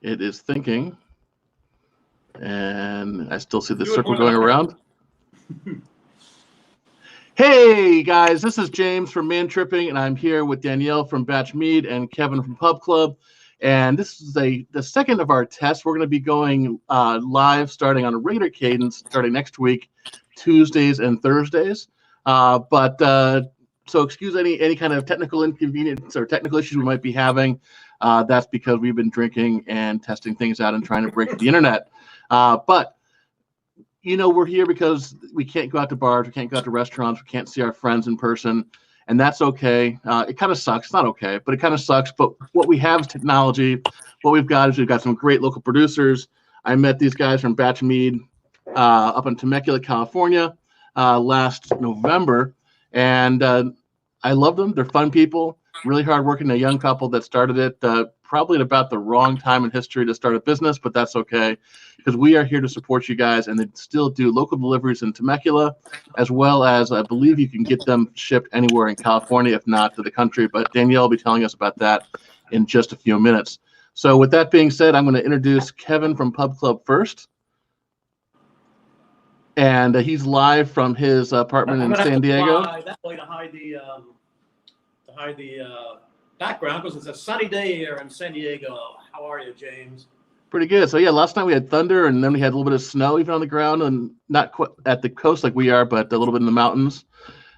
It is thinking, and I still see the Do it circle more than going I around. Hey guys, this is James from ManTripping, and I'm here with Danielle from Batch Mead and Kevin from PubClub. And this is the second of our tests. We're going to be going live starting on a regular cadence starting next week, Tuesdays and Thursdays. So excuse any kind of technical inconvenience or technical issues we might be having. That's because we've been drinking and testing things out and trying to break the internet. But we're here because we can't go out to bars, we can't go out to restaurants, we can't see our friends in person, and that's okay. It kind of sucks. It's not okay, but it kind of sucks. But what we have is technology. What we've got some great local producers. I met these guys from Batch Mead up in Temecula, California, last November, and I love them. They're fun people, really hardworking. A young couple that started it probably at about the wrong time in history to start a business, but that's okay because we are here to support you guys, and they still do local deliveries in Temecula, as well as I believe you can get them shipped anywhere in California, if not to the country. But Danielle will be telling us about that in just a few minutes. So with that being said, I'm going to introduce Kevin from PubClub first. And he's live from his apartment in San Diego. That way to hide the background because it's a sunny day here in San Diego. How are you, James? Pretty good. So yeah, last night we had thunder, and then we had a little bit of snow even on the ground, and not quite at the coast like we are, but a little bit in the mountains.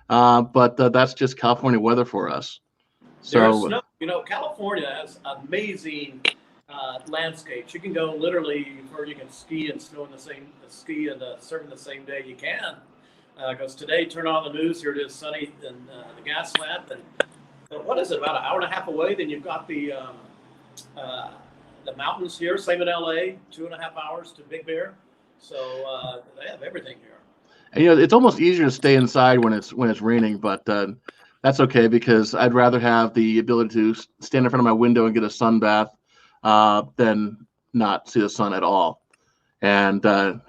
But that's just California weather for us. So snow. California has amazing landscapes. You can go literally, or you can ski and snow in the same surf in the same day you can. Because today, turn on the news. Here it is, sunny in the Gaslamp, and what is it? About an hour and a half away. Then you've got the mountains here. Same in LA, 2.5 hours to Big Bear. So they have everything here. And, it's almost easier to stay inside when it's raining, but that's okay because I'd rather have the ability to stand in front of my window and get a sun bath than not see the sun at all. And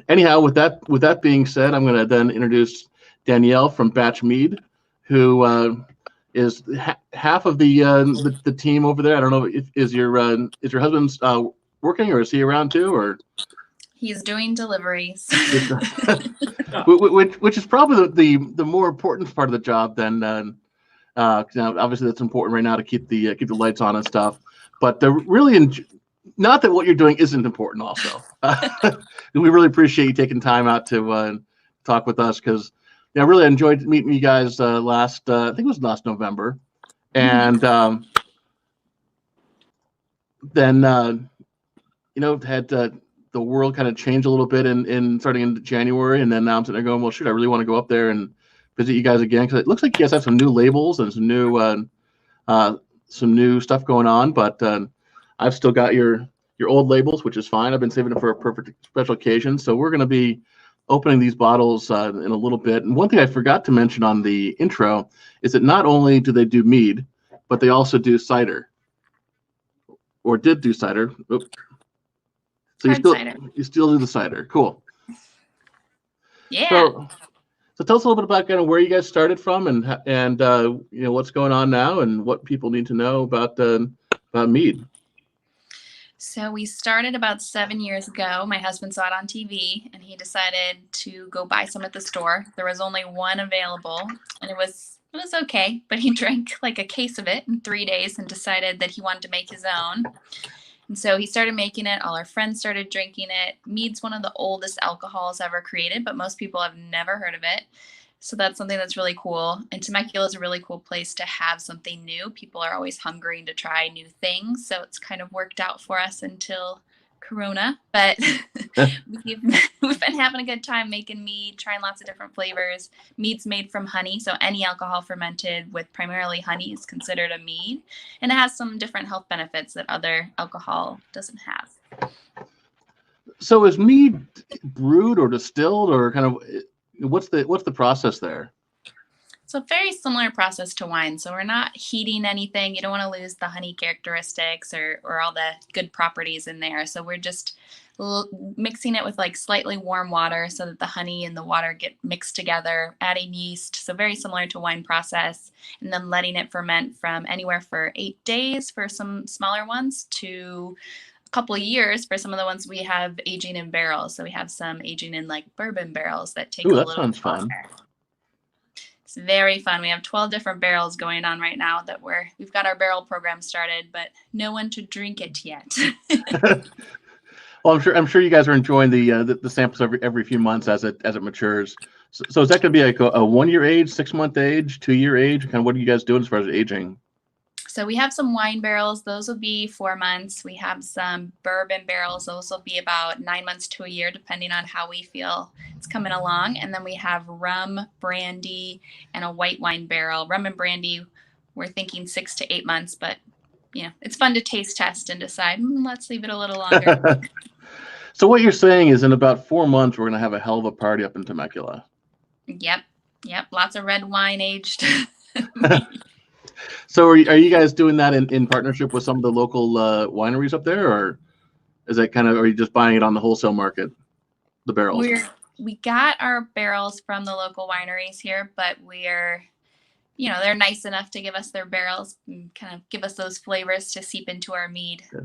anyhow, with that being said, I'm going to then introduce Danielle from Batch Mead, who is half of the team over there. I don't know, is your husband working, or is he around too, or? He's doing deliveries. which is probably the more important part of the job than obviously that's important right now to keep the lights on and stuff. But not that what you're doing isn't important also. We really appreciate you taking time out to talk with us because I really enjoyed meeting you guys I think it was last November. And then had the world kind of change a little bit in starting in January, and then now I'm sitting there going, well, shoot, I really want to go up there and visit you guys again because it looks like you guys have some new labels and some new stuff going on, but I've still got your old labels, which is fine. I've been saving it for a perfect special occasion. So we're going to be opening these bottles in a little bit. And one thing I forgot to mention on the intro is that not only do they do mead, but they also do cider, or did do cider. Oops. So you still do the cider. Cool. Yeah. So tell us a little bit about kind of where you guys started from and what's going on now and what people need to know about mead. So we started about 7 years ago. My husband saw it on TV and he decided to go buy some at the store. There was only one available and it was okay, but he drank like a case of it in 3 days and decided that he wanted to make his own. And so he started making it. All our friends started drinking it. Mead's one of the oldest alcohols ever created, but most people have never heard of it. So that's something that's really cool. And Temecula is a really cool place to have something new. People are always hungering to try new things. So it's kind of worked out for us until Corona. But we've been having a good time making mead, trying lots of different flavors. Mead's made from honey. So any alcohol fermented with primarily honey is considered a mead. And it has some different health benefits that other alcohol doesn't have. So is mead brewed or distilled, or kind of what's the process there? So very similar process to wine. So we're not heating anything. You don't want to lose the honey characteristics or all the good properties in there. So we're just mixing it with like slightly warm water so that the honey and the water get mixed together, adding yeast. So very similar to wine process, and then letting it ferment from anywhere for 8 days for some smaller ones to a couple of years for some of the ones we have aging in barrels. So we have some aging in like bourbon barrels that take Ooh, a that little sounds longer. fun. It's very fun. We have 12 different barrels going on right now that we've got our barrel program started, but no one to drink it yet. Well, I'm sure you guys are enjoying the samples every few months as it matures. So is that going to be like a 1 year age, 6 month age, 2 year age? Kind of what are you guys doing as far as aging? So we have some wine barrels. Those will be 4 months. We have some bourbon barrels. Those will be about 9 months to a year, depending on how we feel it's coming along. And then we have rum, brandy, and a white wine barrel. Rum and brandy, we're thinking 6 to 8 months, but it's fun to taste test and decide, let's leave it a little longer. So what you're saying is in about 4 months, we're going to have a hell of a party up in Temecula. Yep. Lots of red wine aged. So are you guys doing that in partnership with some of the local wineries up there, or is that are you just buying it on the wholesale market, the barrels? We got our barrels from the local wineries here, but they're nice enough to give us their barrels and kind of give us those flavors to seep into our mead. Yeah.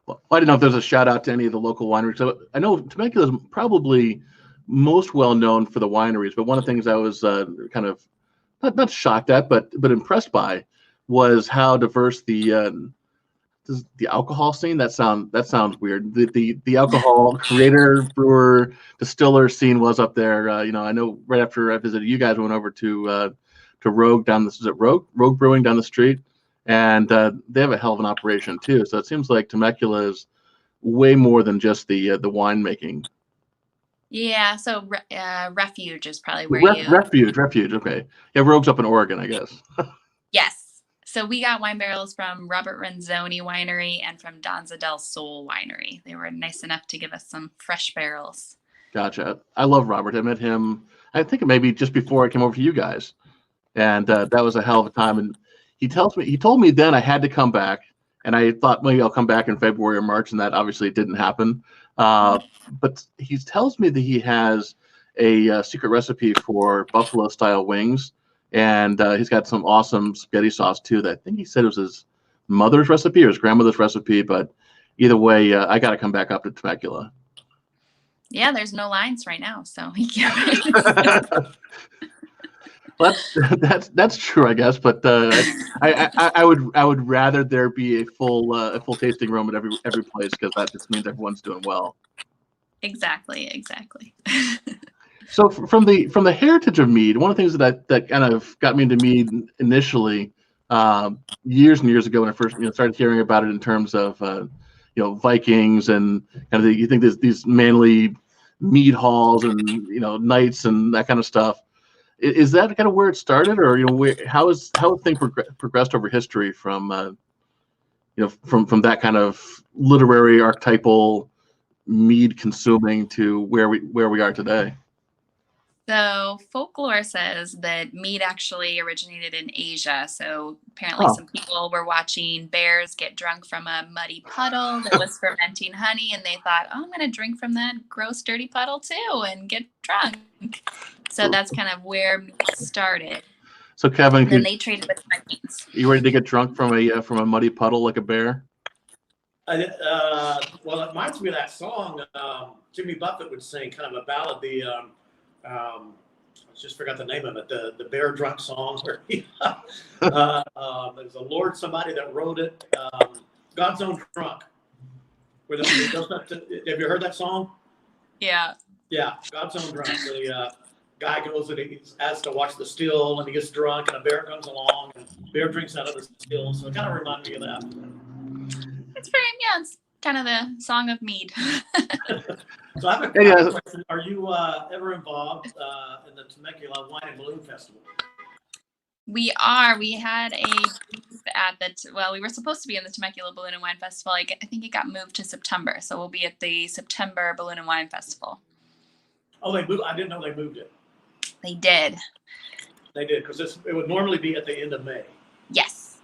Well, I don't know if there's a shout out to any of the local wineries. So I know Temecula is probably most well known for the wineries, but one of the things I was kind of not shocked at, but impressed by was how diverse the alcohol scene. That sounds weird. The alcohol creator, brewer, distiller scene was up there. I know right after I visited you guys, I went over to Rogue Rogue Brewing down the street, and they have a hell of an operation too. So it seems like Temecula is way more than just the winemaking. Yeah, so Refuge is probably where Refuge. Okay, yeah, Rogue's up in Oregon, I guess. Yes. So we got wine barrels from Robert Renzoni Winery and from Danza del Sol Winery. They were nice enough to give us some fresh barrels. Gotcha. I love Robert. I met him, I think maybe just before I came over to you guys, and that was a hell of a time. And he told me then I had to come back, and I thought maybe I'll come back in February or March, and that obviously didn't happen. But he tells me that he has a secret recipe for buffalo style wings, and he's got some awesome spaghetti sauce too. That I think he said it was his mother's recipe or his grandmother's recipe. But either way, I got to come back up to Temecula. Yeah, there's no lines right now, so Well, that's true, I guess. But I would rather there be a full tasting room at every place, because that just means everyone's doing well. Exactly. So from the heritage of mead, one of the things that kind of got me into mead initially, years and years ago when I first started hearing about it in terms of Vikings and kind of you think there's these manly mead halls and knights and that kind of stuff. Is that kind of where it started, or how have things progressed over history from from that kind of literary archetypal mead consuming to where we are today? So folklore says that mead actually originated in Asia. So apparently some people were watching bears get drunk from a muddy puddle that was fermenting honey, and they thought, I'm going to drink from that gross, dirty puddle too and get drunk. So that's kind of where mead started. So Kevin, and then they traded with Vikings. You ready to get drunk from a muddy puddle like a bear? Well, it reminds me of that song Jimmy Buffett would sing, kind of a ballad. I just forgot the name of it. The bear drunk song. Where there's a Lord somebody that wrote it. God's Own Drunk. Have you heard that song? Yeah. Yeah, God's Own Drunk. The guy goes and he has to watch the still, and he gets drunk, and a bear comes along, and the bear drinks out of the still. So it kind of reminds me of that. It's kind of the song of mead. So I have a question. Are you ever involved in the Temecula Wine and Balloon Festival? We are. We had a booth we were supposed to be in the Temecula Balloon and Wine Festival. I think it got moved to September, so we'll be at the September Balloon and Wine Festival. Oh, they moved. I didn't know they moved it. They did. They did, because it would normally be at the end of May. Yes.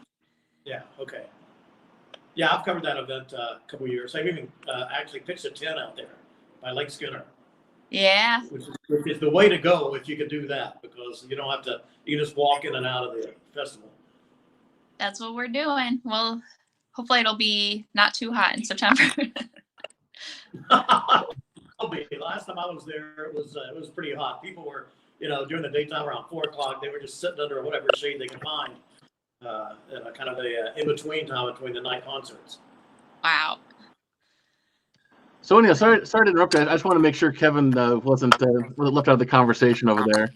Yeah. Okay. Yeah, I've covered that event a couple of years. I've even actually pitched a tent out there by Lake Skinner. Yeah. Which is the way to go if you could do that, because you don't have to. You can just walk in and out of the festival. That's what we're doing. Well, hopefully it'll be not too hot in September. I'll be. Last time I was there, it was pretty hot. People were, during the daytime around 4 o'clock, they were just sitting under whatever shade they could find. Kind of a in-between time between the night concerts. Wow. So anyhow, sorry to interrupt. I just want to make sure Kevin wasn't left out of the conversation over there.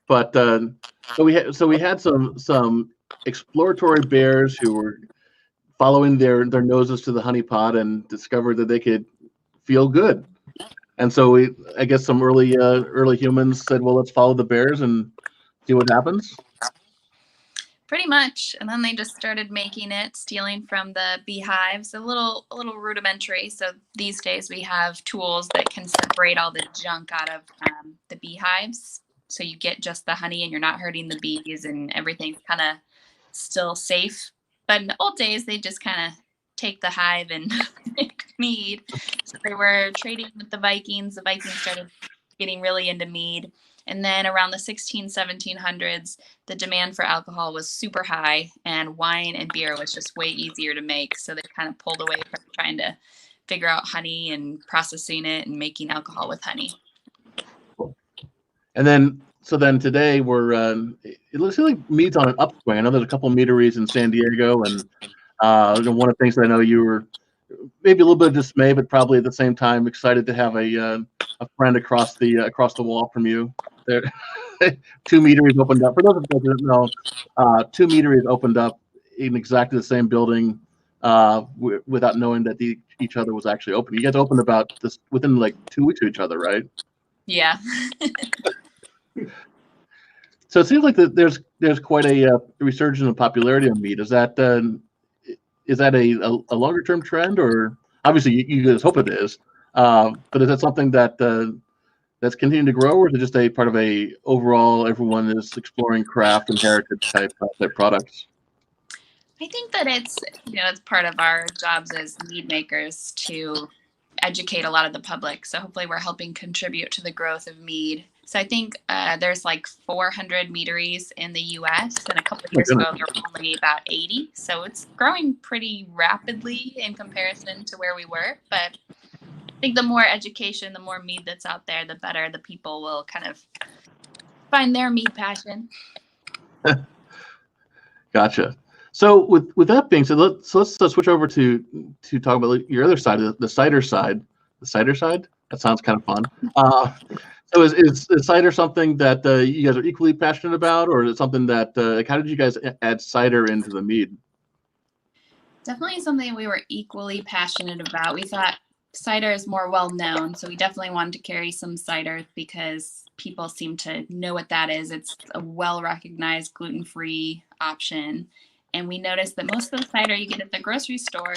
But so we had some exploratory bears who were following their noses to the honey pot and discovered that they could feel good. And so I guess some early humans said, well, let's follow the bears and see what happens. Pretty much. And then they just started making it, stealing from the beehives, a little rudimentary. So these days we have tools that can separate all the junk out of the beehives. So you get just the honey and you're not hurting the bees and everything's kind of still safe. But in the old days, they just kind of take the hive and make mead. So they were trading with the Vikings. The Vikings started getting really into mead. And then around the 1700s, the demand for alcohol was super high and wine and beer was just way easier to make. So they kind of pulled away from trying to figure out honey and processing it and making alcohol with honey. And then today it looks like mead's on an upswing. I know there's a couple meaderies in San Diego, and one of the things that I know you were maybe a little bit of dismay, but probably at the same time excited to have a friend across the wall from you. There, 2 meaderies opened up. For those of you who don't know, 2 meaderies opened up in exactly the same building without knowing that each other was actually open. You guys opened about this within like 2 weeks of each other, right? Yeah. So it seems like there's quite a resurgence of popularity of mead. Is that a longer term trend, or obviously you guys hope it is, but is that something that's continuing to grow, or is it just a part of a overall everyone is exploring craft and heritage type products? I think that it's part of our jobs as mead makers to educate a lot of the public. So hopefully we're helping contribute to the growth of mead. So I think there's like 400 meaderies in the U.S. and a couple of years ago there were only about 80. So it's growing pretty rapidly in comparison to where we were. But I think the more education, the more mead that's out there, the better the people will kind of find their mead passion. Gotcha. So with that being said, let's switch over to talk about your other side, the cider side. The cider side? That sounds kind of fun. So is cider something that you guys are equally passionate about, or is it something that how did you guys add cider into the mead? Definitely something we were equally passionate about. We thought cider is more well known, so we definitely wanted to carry some cider because people seem to know what that is. It's a well-recognized gluten-free option. And we noticed that most of the cider you get at the grocery store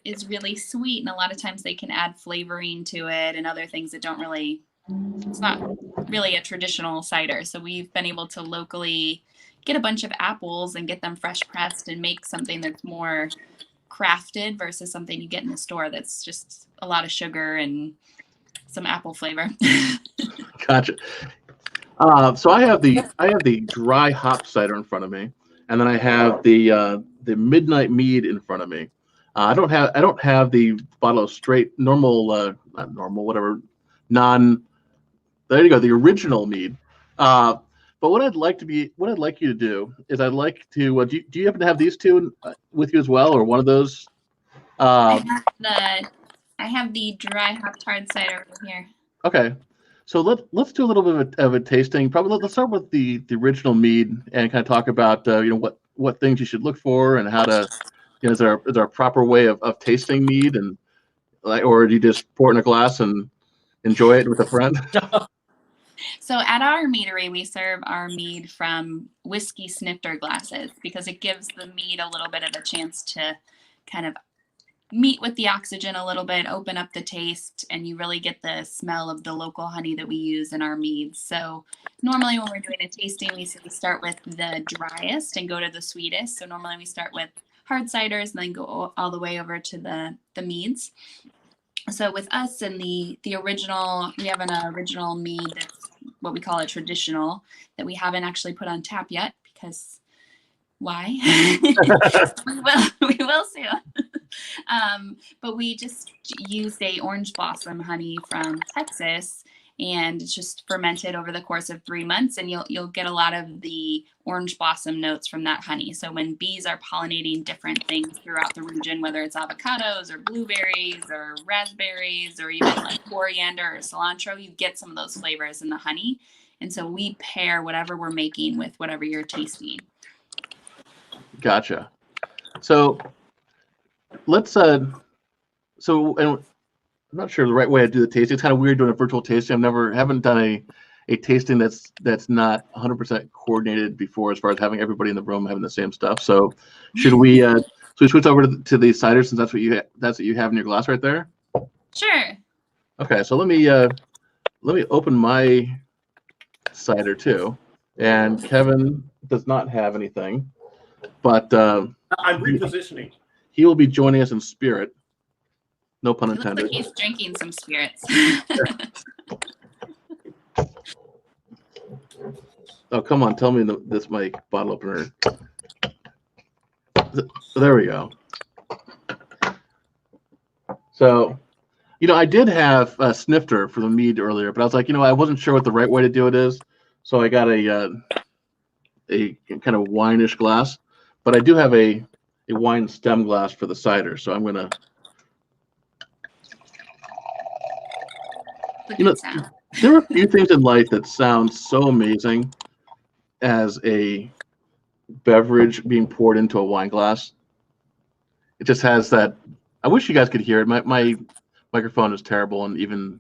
is really sweet, and a lot of times they can add flavoring to it and other things that it's not really a traditional cider. So we've been able to locally get a bunch of apples and get them fresh pressed and make something that's more crafted versus something you get in the store that's just a lot of sugar and some apple flavor. Gotcha. So I have the dry hop cider in front of me, and then I have the midnight mead in front of me. I don't have the bottle of straight normal, not normal, whatever, there you go, the original mead. But what I'd like you to do is I'd like to. Do you happen to have these two with you as well, or one of those? I have the dry hop hard cider over here. Okay, so let's do a little bit of a tasting. Probably let's start with the original mead and kind of talk about what things you should look for and how to. Is there a proper way of tasting mead, and or do you just pour it in a glass and enjoy it with a friend? So at our meadery, we serve our mead from whiskey snifter glasses because it gives the mead a little bit of a chance to kind of meet with the oxygen a little bit, open up the taste, and you really get the smell of the local honey that we use in our meads. So normally when we're doing a tasting, we start with the driest and go to the sweetest. So normally we start with hard ciders and then go all the way over to the meads. So with us and the original, we have an original mead that's what we call a traditional that we haven't actually put on tap yet because why? we will soon. But we just used a orange blossom honey from Texas, and it's just fermented over the course of 3 months, and you'll get a lot of the orange blossom notes from that honey. So when bees are pollinating different things throughout the region, whether it's avocados or blueberries or raspberries or even like coriander or cilantro, you get some of those flavors in the honey. And so we pair whatever we're making with whatever you're tasting. Gotcha. So let's and I'm not sure the right way to do the tasting. It's kind of weird doing a virtual tasting. Haven't done a tasting that's not 100% coordinated before, as far as having everybody in the room having the same stuff. So should we switch over to the cider, since that's what you have in your glass right there? Sure. Okay, so let me open my cider too. And Kevin does not have anything, but I'm repositioning. He will be joining us in spirit. No pun intended. Looks like he's drinking some spirits. Oh, come on. Tell me this mic bottle opener. There we go. So, I did have a snifter for the mead earlier, but I was like, I wasn't sure what the right way to do it is. So I got a kind of wine-ish glass, but I do have a wine stem glass for the cider. So I'm going to, there are a few things in life that sound so amazing as a beverage being poured into a wine glass. It just has that. I wish you guys could hear it. My microphone is terrible, and even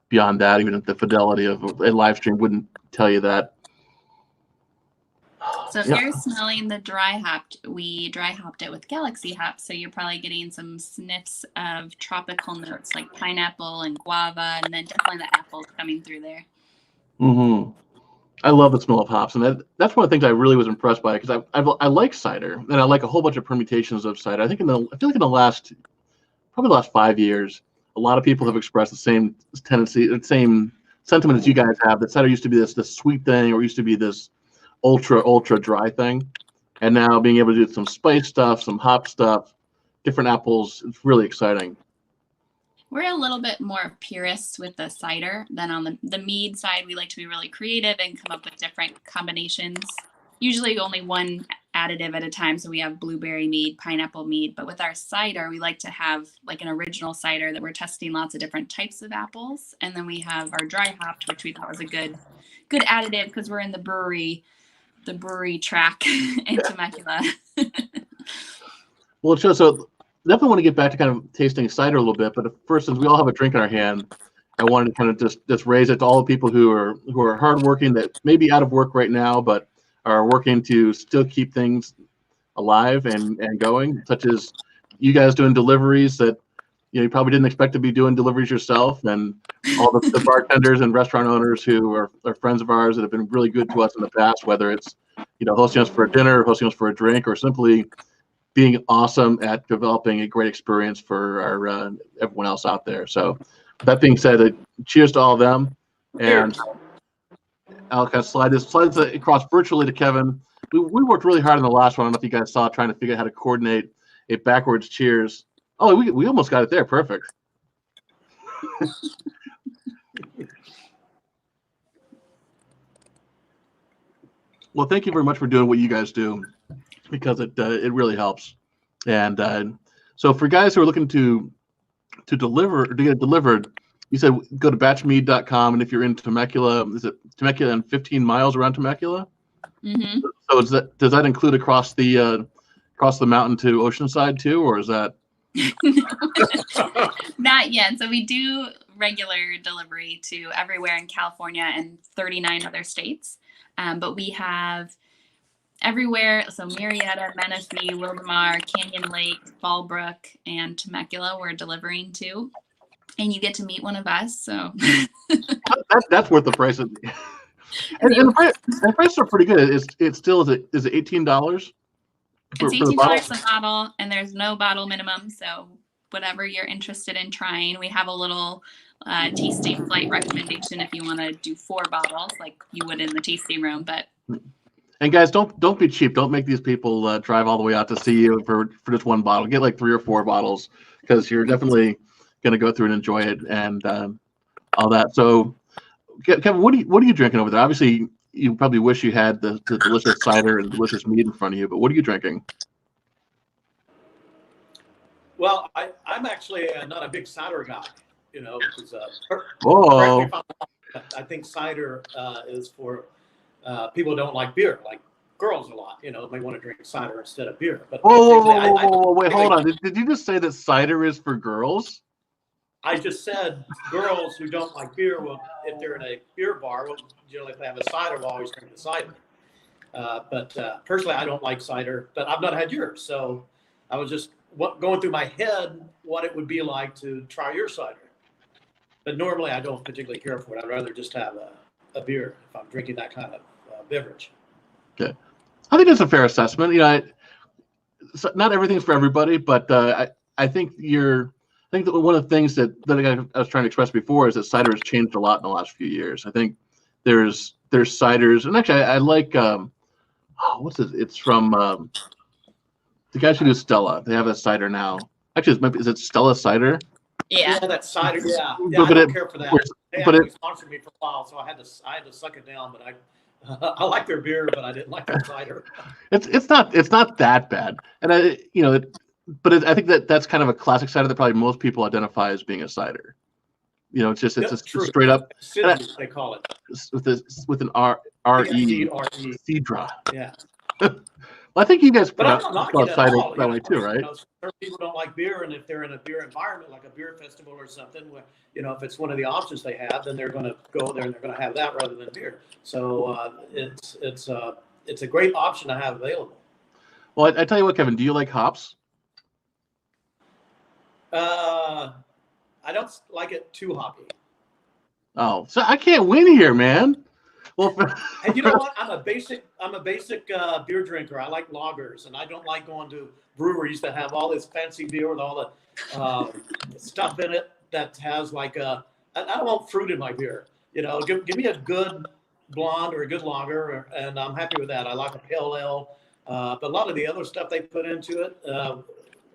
beyond that, even the fidelity of a live stream wouldn't tell you that. So if you're smelling the dry hopped, we dry hopped it with Galaxy hops. So you're probably getting some sniffs of tropical notes like pineapple and guava, and then definitely the apples coming through there. Mm-hmm. I love the smell of hops, and that's one of the things I really was impressed by, because I like cider, and I like a whole bunch of permutations of cider. I feel like in the last 5 years, a lot of people have expressed the same tendency, the same sentiment as you guys have. That cider used to be this sweet thing, or used to be this ultra dry thing, and now being able to do some spice stuff, some hop stuff, different apples, it's really exciting. We're a little bit more purists with the cider than on the mead side. We like to be really creative and come up with different combinations. Usually only one additive at a time. So we have blueberry mead, pineapple mead, but with our cider, we like to have like an original cider that we're testing lots of different types of apples. And then we have our dry hopped, which we thought was a good additive because we're in the brewery track in Temecula. Well, so definitely want to get back to kind of tasting cider a little bit, but first, since we all have a drink in our hand, I wanted to kind of just raise it to all the people who are hardworking, that may be out of work right now, but are working to still keep things alive and going, such as you guys doing deliveries that you probably didn't expect to be doing deliveries yourself, and all the bartenders and restaurant owners who are friends of ours that have been really good to us in the past, whether it's hosting us for a dinner, hosting us for a drink, or simply being awesome at developing a great experience for our everyone else out there. So that being said, cheers to all of them. And I'll kind of slide this across virtually to Kevin. We worked really hard on the last one. I don't know if you guys saw, trying to figure out how to coordinate a backwards cheers. Oh, we almost got it there. Perfect. Well, thank you very much for doing what you guys do, because it really helps. And so for guys who are looking to deliver or to get it delivered, you said go to batchmead.com, and if you're in Temecula, is it Temecula and 15 miles around Temecula? Mm-hmm. So does that include across the mountain to Oceanside too, or is that? Not yet. So we do regular delivery to everywhere in California and 39 other states, but we have everywhere. So Murrieta, Menifee, Wildomar, Canyon Lake, Fallbrook, and Temecula we're delivering to. And you get to meet one of us. So that's worth the price. And the prices are pretty good. It's still, is it $18? It's $18 a bottle, and there's no bottle minimum. So whatever you're interested in trying, we have a little tasting flight recommendation if you want to do 4 bottles like you would in the tasting room. But And guys, don't be cheap. Don't make these people drive all the way out to see you for just one bottle. Get like 3 or 4 bottles because you're definitely gonna go through and enjoy it and all that. So, Kevin, what are you drinking over there? Obviously, you probably wish you had the delicious cider and delicious mead in front of you, but what are you drinking? Well, I'm actually not a big cider guy. You know, because, Oh, I think cider is for people who don't like beer, like girls a lot. You know, they want to drink cider instead of beer. But whoa, wait, hold on. Did you just say that cider is for girls? I just said girls who don't like beer will, if they're in a beer bar, will generally, if they have a cider, will always drink the cider. But personally, I don't like cider, but I've not had yours. So I was just going through my head what it would be like to try your cider. But normally, I don't particularly care for it. I'd rather just have a beer if I'm drinking that kind of beverage. Okay. I think that's a fair assessment. You know, not everything's for everybody, but I think that one of the things that I was trying to express before is that cider has changed a lot in the last few years. I think there's ciders, and actually I like what's it? It's from the guys who do Stella. They have a cider now. Actually, is it Stella cider? Yeah, that cider. Yeah, but I don't care for that. They but actually sponsored me for a while, so I had to suck it down. But I like their beer, but I didn't like their cider. It's not that bad, and I think that's kind of a classic cider that probably most people identify as being a cider. You know, it's a straight up. They call it with an R-E, Cedra. Yeah. Well, I think you guys but I'm not knocking it cider all, that way too, right? You know, certain people don't like beer, and if they're in a beer environment, like a beer festival or something, where, you know, if it's one of the options they have, then they're going to go there and they're going to have that rather than beer. So it's a great option to have available. Well, I tell you what, Kevin, do you like hops? I don't like it too hoppy. Oh, so I can't win here, man. Well, and you know what? I'm a basic beer drinker. I like lagers, and I don't like going to breweries that have all this fancy beer with all the stuff in it that has like I don't want fruit in my beer. You know, give me a good blonde or a good lager, and I'm happy with that. I like a pale ale, but a lot of the other stuff they put into it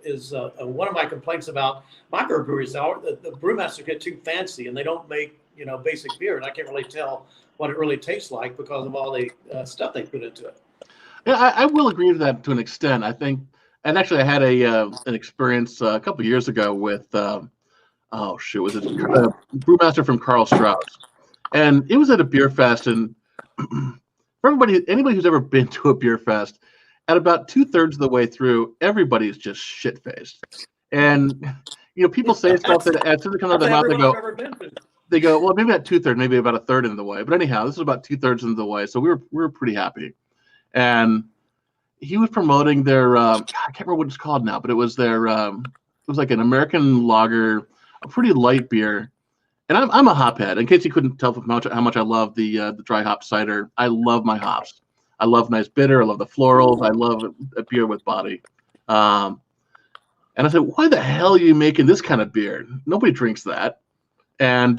is one of my complaints about microbreweries. The brewmasters get too fancy, and they don't make, you know, basic beer, and I can't really tell what it really tastes like because of all the stuff they put into it. Yeah, I will agree with that to an extent. I think, and actually, I had an experience a couple of years ago with was it a brewmaster from Karl Strauss, and it was at a beer fest. And for anybody who's ever been to a beer fest, at about 2/3 of the way through, everybody's just shit faced, and you know, people say stuff that as soon as it comes out of their mouth, they go, well, maybe not 2/3, maybe about 1/3 into the way. But anyhow, this is about 2/3 into the way, so we were pretty happy. And he was promoting their I can't remember what it's called now, but it was their it was like an American lager, a pretty light beer. And I'm a hophead. In case you couldn't tell from how much I love the dry hop cider, I love my hops. I love nice bitter. I love the florals. I love a beer with body. And I said, why the hell are you making this kind of beer? Nobody drinks that. And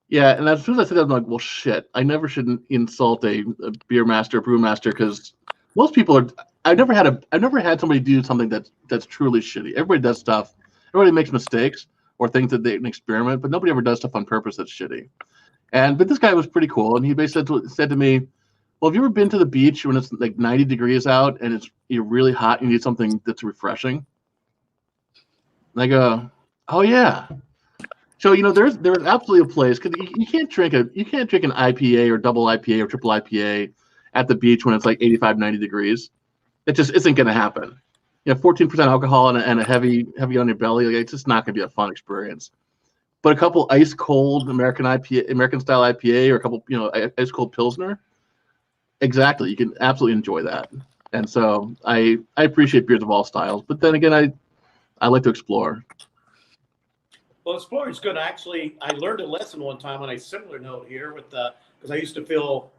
yeah, and as soon as I said that, I'm like, well, shit, I never should insult a beer master, brew master, because most people are. I've never had somebody do something that's truly shitty. Everybody does stuff. Everybody makes mistakes or things that they can experiment, but nobody ever does stuff on purpose that's shitty. But this guy was pretty cool, and he basically said to me, well, have you ever been to the beach when it's like 90 degrees out and you're really hot and you need something that's refreshing? And I go, oh yeah. So, you know, there's absolutely a place, because you can't drink an IPA or double IPA or triple IPA at the beach when it's like 85, 90 degrees. It just isn't going to happen. You know, 14% alcohol and a heavy on your belly, like, it's just not going to be a fun experience. But a couple ice cold American style IPA, or a couple, you know, ice cold Pilsner, exactly, you can absolutely enjoy that. And so I appreciate beers of all styles, but then again, I like to explore. Well, exploring is good. Actually, I learned a lesson one time on a similar note here because I used to feel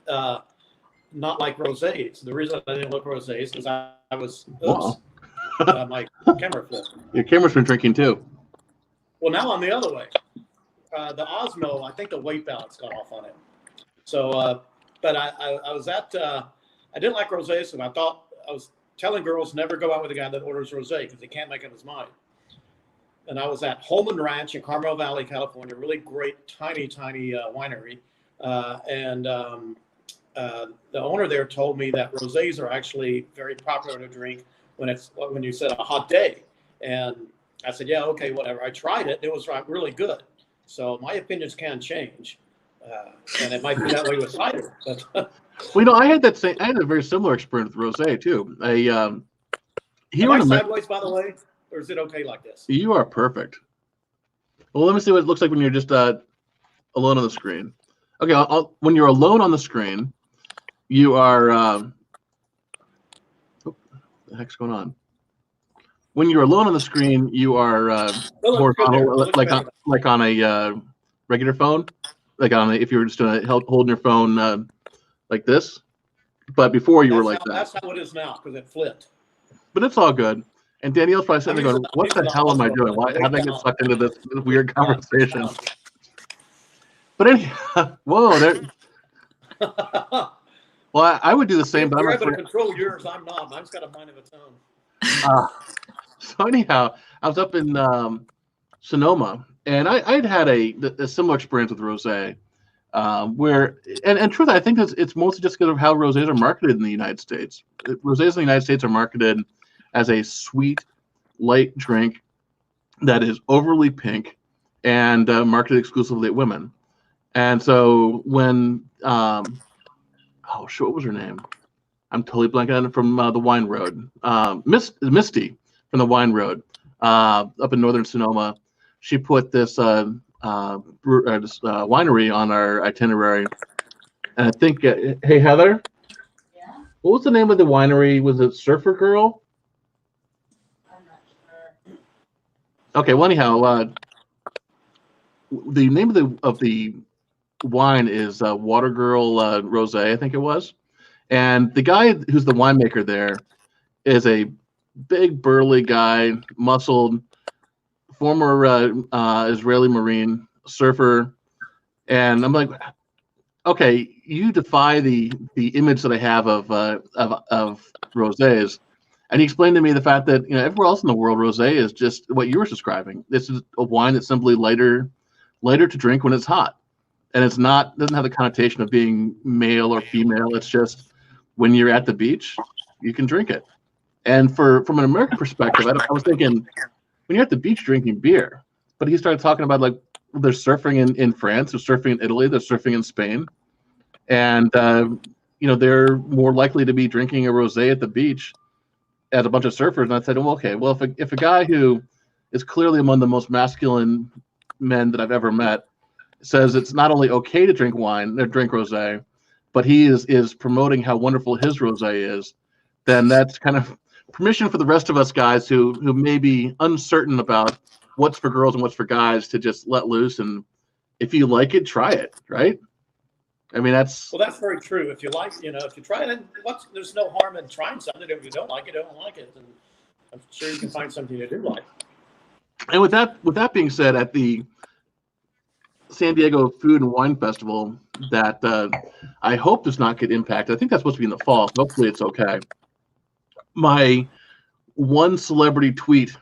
not like rosés. The reason I didn't look rosés is because I was my camera flipped. Your camera's been drinking too. Well, now I'm the other way. The Osmo, I think the weight balance got off on it. So but I was at I didn't like rosé, so I thought I was telling girls never go out with a guy that orders rosé because he can't make up his mind. And I was at Holman Ranch in Carmel Valley, California, really great, tiny winery, and the owner there told me that rosés are actually very popular to drink when you said a hot day. And I said, yeah, okay, whatever. I tried it. It was really good. So my opinions can change, and it might be that way with cider. But well, you know, I had a very similar experience with rosé too. Am I sideways, by the way, or is it okay like this? You are perfect. Well, let me see what it looks like when you're just alone on the screen. Okay, when you're alone on the screen, you are. What the heck's going on? When you're alone on the screen, you are horizontal, like on a regular phone, like if you were just holding your phone like this. But before you were like that. That's how it is now because it flipped. But it's all good. And Danielle's probably sitting there going, "What the hell am I doing? How did I get sucked into this weird conversation?" But anyhow, whoa, there. Well, I would do the same, but you're able to control yours. I'm not. Mine's got a mind of its own. So anyhow, I was up in Sonoma, and I'd had a similar experience with rosé, where and truth, I think it's mostly just because of how rosés are marketed in the United States. Rosés in the United States are marketed as a sweet, light drink that is overly pink and marketed exclusively at women. And so when what was her name? I'm totally blanking on it, from the Wine Road. Misty from the Wine Road up in northern Sonoma. She put this winery on our itinerary. And I think, hey, Heather? Yeah? What was the name of the winery? Was it Surfer Girl? I'm not sure. Okay, well, anyhow, the name of the wine is Water Girl Rosé, I think it was. And the guy who's the winemaker there is a big, burly guy, muscled, former Israeli Marine, surfer. And I'm like, okay, you defy the image that I have of rosés. And he explained to me the fact that, you know, everywhere else in the world, rosé is just what you were describing. This is a wine that's simply lighter to drink when it's hot. And it's doesn't have the connotation of being male or female. It's just when you're at the beach, you can drink it. And from an American perspective, I was thinking, when you're at the beach drinking beer, but he started talking about, like, they're surfing in France, they're surfing in Italy, they're surfing in Spain. And, you know, they're more likely to be drinking a rosé at the beach as a bunch of surfers. And I said, well, okay, well, if a guy who is clearly among the most masculine men that I've ever met says it's not only okay to drink wine or drink rosé, but he is promoting how wonderful his rosé is, then that's kind of permission for the rest of us guys who may be uncertain about what's for girls and what's for guys to just let loose. And if you like it, try it, right? I mean, that's very true. If you like, you know, if you try it, there's no harm in trying something. If you don't like it, don't like it. And I'm sure you can find something you do like. And with that being said, at the San Diego Food and Wine Festival that I hope does not get impacted. I think that's supposed to be in the fall. So hopefully it's okay. My one celebrity tweet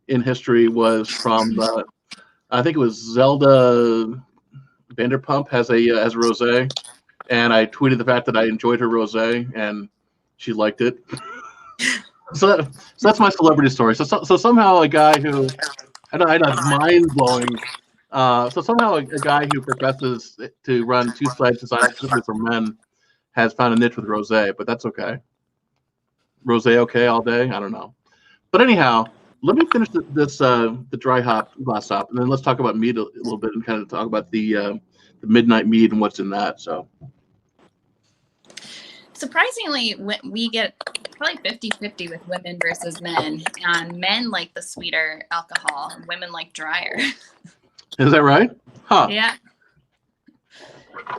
in history was from I think it was Zelda Vanderpump has a rosé, and I tweeted the fact that I enjoyed her rosé and she liked it. so that's my celebrity story. So somehow a guy who I know mind blowing. So somehow a guy who professes to run two sites designed specifically for men has found a niche with rosé, but that's okay. Rosé okay all day? I don't know. But anyhow, let me finish the dry hop glass hop, and then let's talk about mead a little bit and kind of talk about the midnight mead and what's in that. So surprisingly, we get probably 50-50 with women versus men. And men like the sweeter alcohol, and women like drier. Is that right? Huh. Yeah.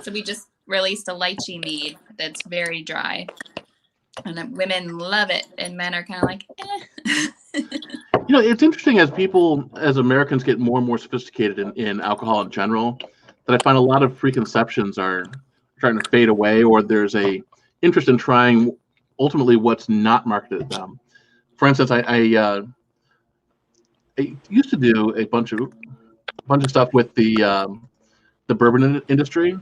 So we just released a lychee mead that's very dry. And women love it, and men are kind of like, eh. You know, it's interesting as Americans get more and more sophisticated in alcohol in general, that I find a lot of preconceptions are starting to fade away, or there's a interest in trying ultimately what's not marketed to them. For instance, I used to do a bunch of stuff with the bourbon industry,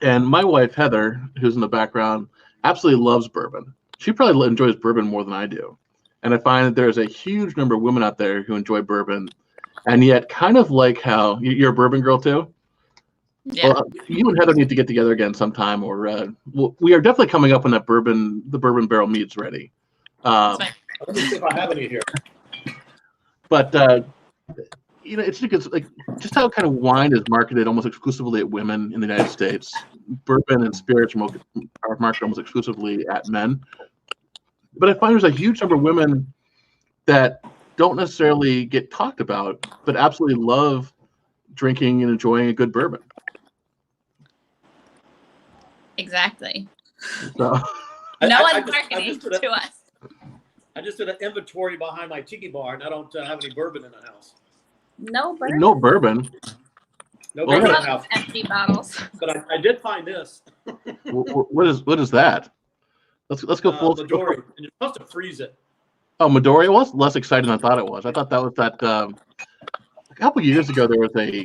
and my wife Heather, who's in the background, absolutely loves bourbon. She probably enjoys bourbon more than I do, and I find that there's a huge number of women out there who enjoy bourbon, and yet kind of like how you're a bourbon girl too. Yeah. Well, you and Heather need to get together again sometime, or we are definitely coming up when the bourbon barrel mead's ready. Let me see if I have any here. But it's because like just how kind of wine is marketed almost exclusively at women in the United States. Bourbon and spirits are marketed almost exclusively at men. But I find there's a huge number of women that don't necessarily get talked about, but absolutely love drinking and enjoying a good bourbon. Exactly. So no one's marketing to us. I just did an inventory behind my tiki bar, and I don't have any bourbon in the house. No bourbon. No bourbon. No bourbon in the house. Empty bottles. But I did find this. What is that? Let's go full. Midori, and you're supposed to freeze it. Oh, Midori. Well, that's less exciting than I thought it was. I thought that was that. A couple years ago, there was a.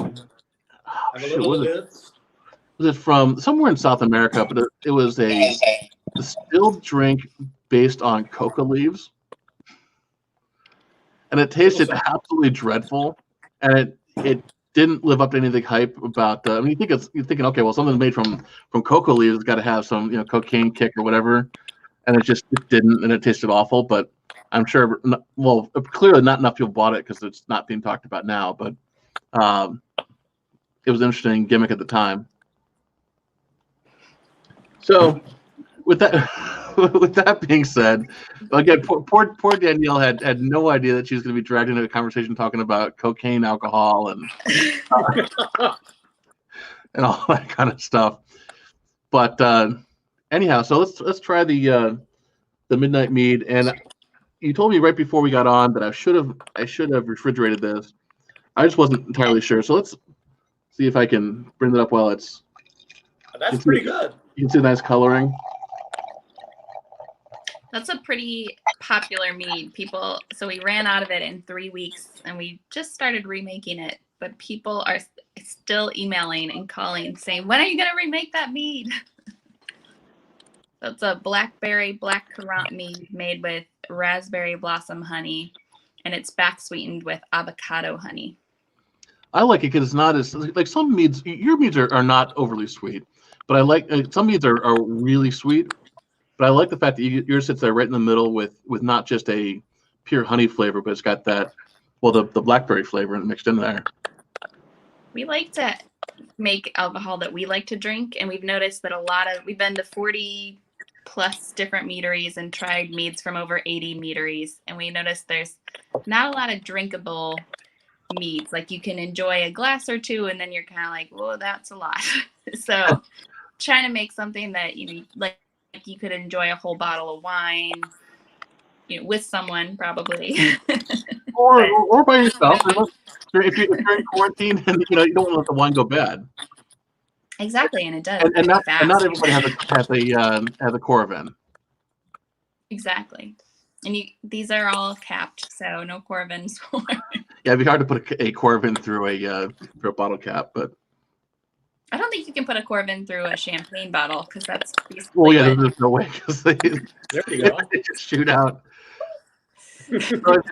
Was it from somewhere in South America? But it was a distilled drink based on coca leaves, and it tasted absolutely dreadful, and it didn't live up to anything hype about. I mean, you're thinking, okay, well, something made from coca leaves has got to have some cocaine kick or whatever, and it didn't, and it tasted awful. But I'm sure, well, clearly not enough people bought it because it's not being talked about now. But it was an interesting gimmick at the time. So, with that being said, again, poor Danielle had no idea that she was going to be dragged into a conversation talking about cocaine, alcohol, and and all that kind of stuff. But anyhow, so let's try the Midnight Mead. And you told me right before we got on that I should have refrigerated this. I just wasn't entirely sure. So let's see if I can bring it up while it's. That's pretty good. You can see the nice coloring. That's a pretty popular mead. So we ran out of it in 3 weeks, and we just started remaking it. But people are still emailing and calling saying, "When are you going to remake that mead?" So it's a blackberry black currant mead made with raspberry blossom honey, and it's back sweetened with avocado honey. I like it because it's not as like some meads. Your meads are not overly sweet, but I like some meads are really sweet. But I like the fact that yours sits there right in the middle with not just a pure honey flavor, but it's got that, well, the blackberry flavor mixed in there. We like to make alcohol that we like to drink, and we've noticed that we've been to 40 plus different meaderies and tried meads from over 80 meaderies, and we noticed there's not a lot of drinkable meads. Like you can enjoy a glass or two, and then you're kind of like, whoa, that's a lot. So trying to make something that like you could enjoy a whole bottle of wine, with someone probably, or by yourself. If you're in quarantine and you don't want to let the wine go bad. Exactly, and it does. And not everybody has a Coravin. Exactly, and these are all capped, so no Coravins. Yeah, it'd be hard to put a Coravin through a bottle cap, but. I don't think you can put a Coravin through a champagne bottle because that's. Well, yeah, there's no way because there you go. They just shoot out. So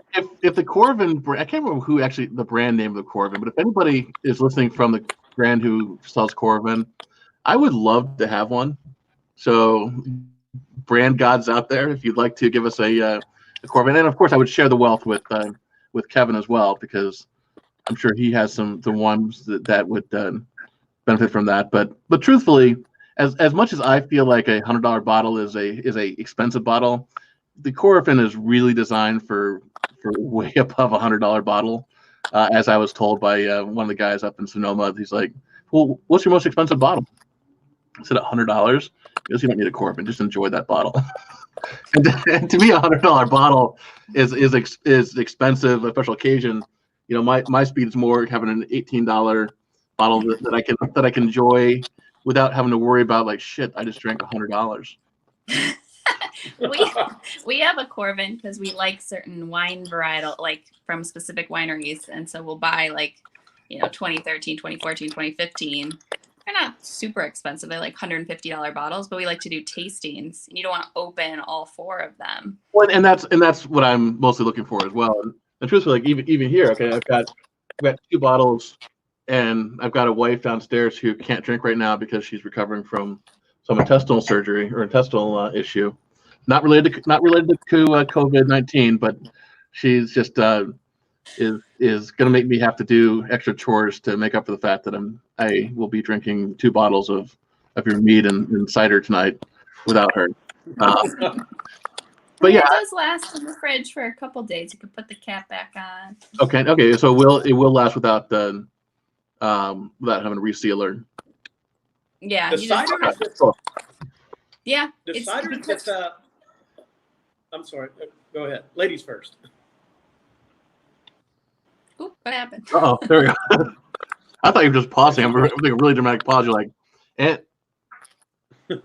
if the Coravin, I can't remember who actually the brand name of the Coravin, but if anybody is listening from the brand who sells Coravin, I would love to have one. So, brand gods out there, if you'd like to give us a Coravin, and of course I would share the wealth with Kevin as well because I'm sure he has the ones that would. Benefit from that, but truthfully, as much as I feel like a $100 bottle is a expensive bottle, the Coravin is really designed for way above $100 bottle. As I was told by one of the guys up in Sonoma, he's like, "Well, what's your most expensive bottle?" I said $100. He goes, "You don't need a Coravin, just enjoy that bottle." and to me, a $100 bottle is expensive, a special occasion. My speed is more having an $18 bottle that I can enjoy without having to worry about like, shit, I just drank $100. we have a Corvin because we like certain wine varietal, like from specific wineries, and so we'll buy like 2013, 2014, 2015. They're not super expensive. They're like $150 bottles, but we like to do tastings, and you don't want to open all 4 of them. Well, and that's what I'm mostly looking for as well. And truthfully, like even here, okay, I've got 2 bottles, and I've got a wife downstairs who can't drink right now because she's recovering from some intestinal surgery or intestinal issue, not related to COVID-19, but she's just is going to make me have to do extra chores to make up for the fact that I will be drinking 2 bottles of your mead and cider tonight without her. But yeah, it does last in the fridge for a couple days. You can put the cap back on. Okay. So it will last without having a resealer. Yeah. The cider yeah. The cider gets I'm sorry. Go ahead. Ladies first. Ooh, what happened? Oh, there we go. I thought you were just pausing. I'm like a really dramatic pause. You're like, eh. Okay,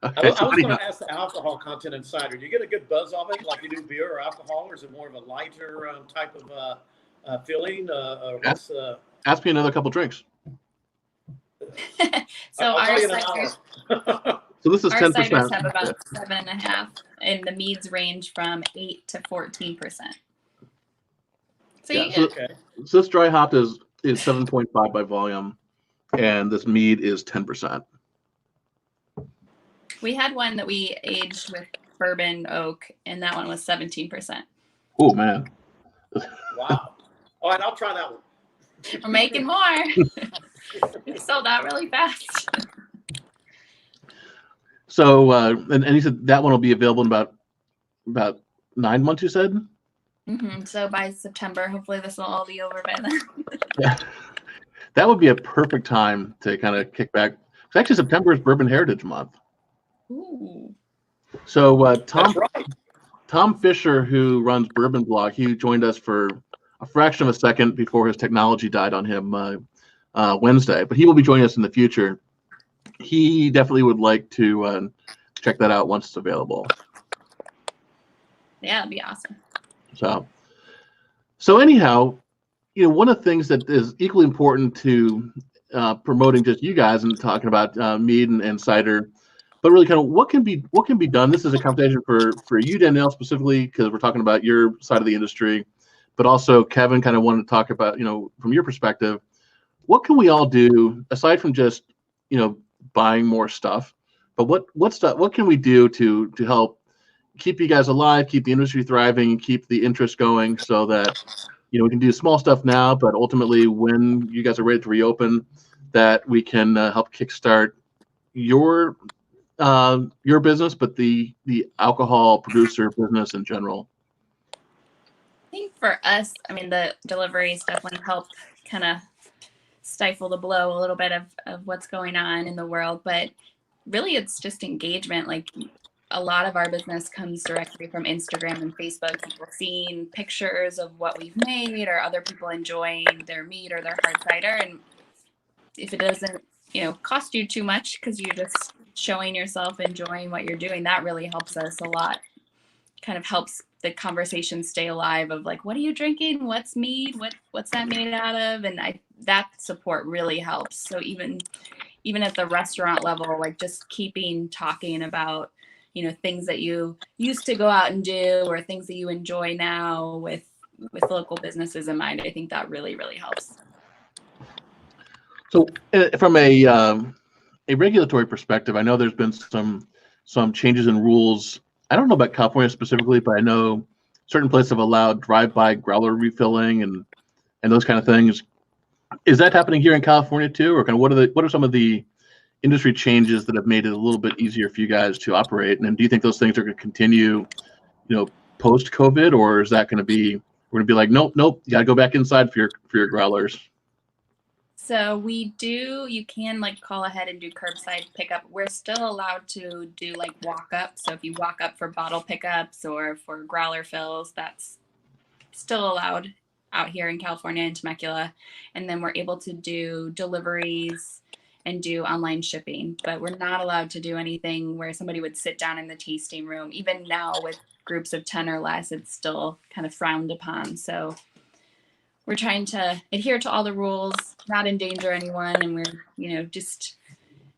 I was going to ask the alcohol content in cider. Do you get a good buzz off it, like you do beer or alcohol, or is it more of a lighter type of feeling? Ask me another couple drinks. So our ciders, so this is 10%. Our ciders have about 7.5, and the meads range from 8 to 14%. So so this dry hop is 7.5 by volume, and this mead is 10%. We had one that we aged with bourbon oak, and that one was 17%. Oh, man. Wow. All right, I'll try that one. We're making more. We sold out really fast. So, and you said that one will be available in about 9 months, you said? Mm-hmm. So by September, hopefully this will all be over by then. Yeah. That would be a perfect time to kind of kick back. Actually, September is Bourbon Heritage Month. Ooh. So Tom Fisher, who runs Bourbon Blog, he joined us for a fraction of a second before his technology died on him Wednesday, but he will be joining us in the future. He definitely would like to check that out once it's available. Yeah, that'd be awesome. So anyhow, one of the things that is equally important to promoting just you guys and talking about mead and cider, but really kind of what can be done. This is a conversation for you, Danielle, specifically, because we're talking about your side of the industry, but also Kevin kind of wanted to talk about, from your perspective, what can we all do aside from just, buying more stuff, but what can we do to help keep you guys alive, keep the industry thriving, keep the interest going, so that we can do small stuff now, but ultimately when you guys are ready to reopen, that we can help kickstart your business, but the alcohol producer business in general. I think for us, the deliveries definitely help kind of stifle the blow a little bit of what's going on in the world, but really it's just engagement. Like a lot of our business comes directly from Instagram and Facebook, people seeing pictures of what we've made or other people enjoying their mead or their hard cider. And if it doesn't, cost you too much because you're just showing yourself enjoying what you're doing, that really helps us a lot. Kind of helps the conversation stay alive of like, what are you drinking? What's mead? What's that made out of? And that support really helps. So even at the restaurant level, like just keeping talking about, things that you used to go out and do or things that you enjoy now with local businesses in mind, I think that really, really helps. So from a regulatory perspective, I know there's been some changes in rules. I don't know about California specifically, but I know certain places have allowed drive-by growler refilling and those kind of things. Is that happening here in California too, or kind of what are some of the industry changes that have made it a little bit easier for you guys to operate? And do you think those things are going to continue, post-COVID, or is that going to be we're going to be like, nope, you got to go back inside for your growlers? So you can like call ahead and do curbside pickup. We're still allowed to do like walk up. So if you walk up for bottle pickups or for growler fills, that's still allowed out here in California and Temecula. And then we're able to do deliveries and do online shipping, but we're not allowed to do anything where somebody would sit down in the tasting room. Even now with groups of 10 or less, it's still kind of frowned upon. So we're trying to adhere to all the rules, not endanger anyone, and we're, just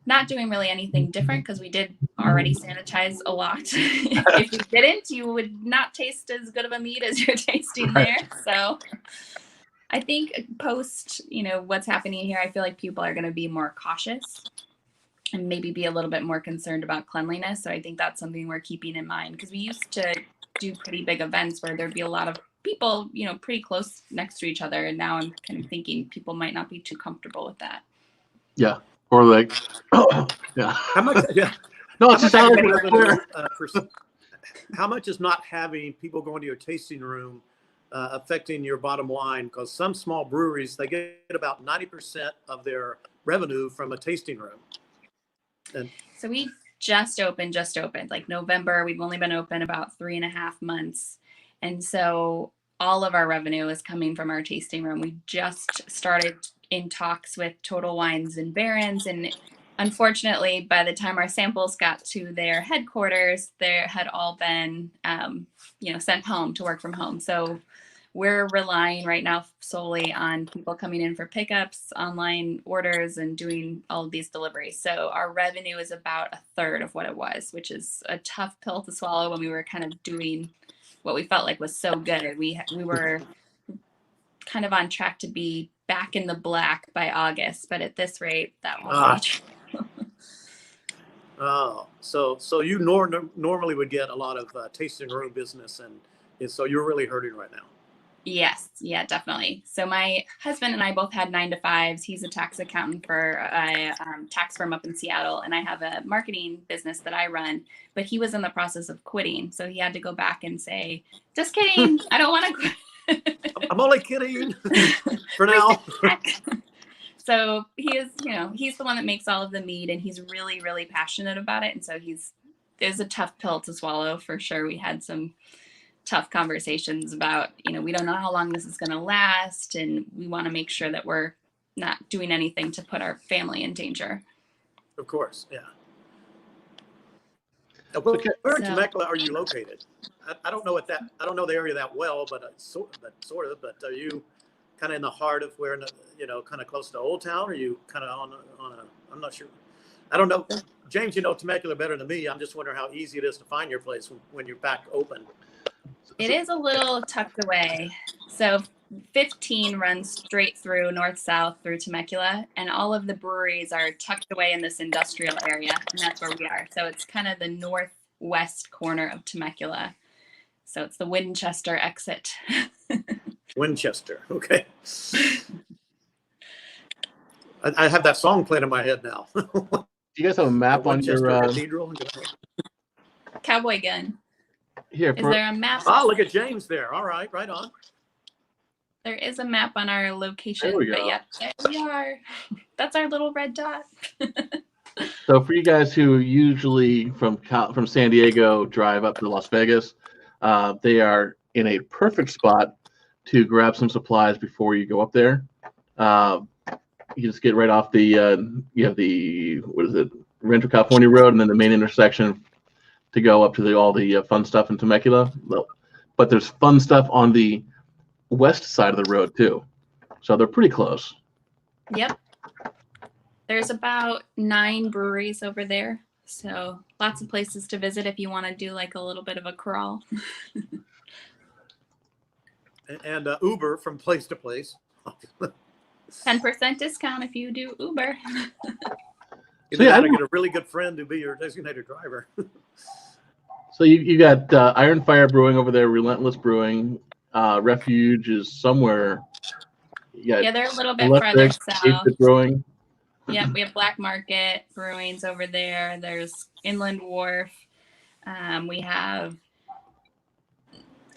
not doing really anything different because we did already sanitize a lot. If we didn't, you would not taste as good of a mead as you're tasting there. So I think post, what's happening here, I feel like people are going to be more cautious and maybe be a little bit more concerned about cleanliness. So I think that's something we're keeping in mind, because we used to do pretty big events where there'd be a lot of people, pretty close next to each other. And now I'm kind of thinking people might not be too comfortable with that. Yeah. Or like, yeah. How much? Yeah. No, it's just how much is not having people going to your tasting room affecting your bottom line? Because some small breweries, they get about 90% of their revenue from a tasting room. And so we just opened like November. We've only been open about 3.5 months. And so all of our revenue is coming from our tasting room. We just started in talks with Total Wines and Barons, and unfortunately, by the time our samples got to their headquarters, they had all been, sent home to work from home. So we're relying right now solely on people coming in for pickups, online orders, and doing all of these deliveries. So our revenue is about 1/3 of what it was, which is a tough pill to swallow when we were kind of doing what we felt like was so good. We were kind of on track to be back in the black by August, but at this rate, that won't be true. Oh, so you normally would get a lot of tasting room business, and so you're really hurting right now. Yes, yeah, definitely. So my husband and I both had 9-to-5s. He's a tax accountant for a tax firm up in Seattle, and I have a marketing business that I run, but he was in the process of quitting. So he had to go back and say, just kidding, I don't want to quit. I'm only kidding for now. So he is, he's the one that makes all of the mead, and he's really, really passionate about it. And so there's a tough pill to swallow for sure. We had some tough conversations about, we don't know how long this is going to last, and we want to make sure that we're not doing anything to put our family in danger. Of course, yeah. Where in Temecula are you located? I don't know I don't know the area that well, but sort of. But are you kind of in the heart of where, kind of close to Old Town? Or are you kind of on a? I'm not sure. I don't know, James. You know Temecula better than me. I'm just wondering how easy it is to find your place when you're back open. It is a little tucked away. So 15 runs straight through north-south through Temecula, and all of the breweries are tucked away in this industrial area, and that's where we are. So it's kind of the northwest corner of Temecula. So it's the Winchester exit. Winchester, okay. I have that song playing in my head now. Do you guys have a map on your Cathedral? Cowboy gun. Here, is there a map? Oh, look at James there. All right, right on. There is a map on our location, there we go. But yeah, there we are. That's our little red dot. So for you guys who usually from San Diego drive up to Las Vegas, they are in a perfect spot to grab some supplies before you go up there. You just get right off the Rancho California Road, and then the main intersection to go up to all the fun stuff in Temecula. But there's fun stuff on the west side of the road too, so they're pretty close. Yep. There's about 9 breweries over there, so lots of places to visit if you want to do like a little bit of a crawl. And Uber from place to place. 10% discount if you do Uber. You got to get a really good friend to be your designated driver. So you got Iron Fire Brewing over there, Relentless Brewing, Refuge is somewhere. Yeah, they're a little bit farther south. Brewing. Yeah, we have Black Market Brewings over there. There's Inland Wharf. We have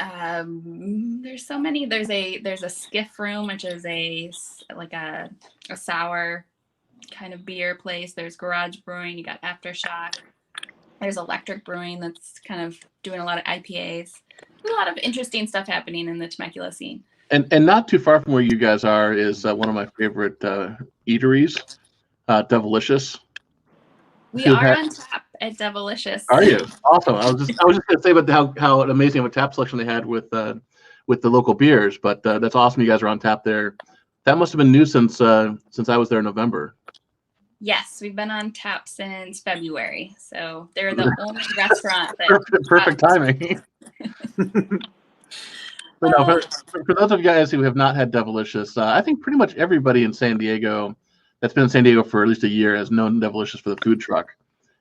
there's so many. There's a Skiff Room, which is a sour kind of beer place. There's Garage Brewing. You got Aftershock. There's Electric Brewing that's kind of doing a lot of IPAs. There's a lot of interesting stuff happening in the Temecula scene. And not too far from where you guys are is one of my favorite eateries. Devilicious? We are on tap at Devilicious. Are you? Awesome. I was just going to say about how amazing of a tap selection they had with the local beers, but that's awesome. You guys are on tap there. That must have been new since I was there in November. Yes, we've been on tap since February, so they're the only restaurant that perfect timing. But no, for those of you guys who have not had Devilicious, I think pretty much everybody in San Diego that's been in San Diego for at least a year has known Devilicious for the food truck,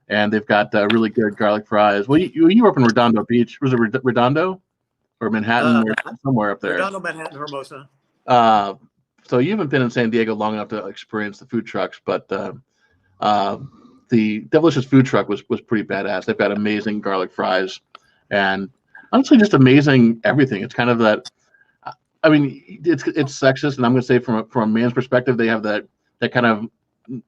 and they've got really good garlic fries. Well, you were up in Redondo Beach. Was it Redondo or Manhattan or somewhere up there? Redondo, Manhattan, Hermosa. So you haven't been in San Diego long enough to experience the food trucks, but the Devilicious food truck was pretty badass. They've got amazing garlic fries, and honestly, just amazing everything. It's kind of that. I mean, it's sexist, and I'm going to say from a man's perspective, they have that kind of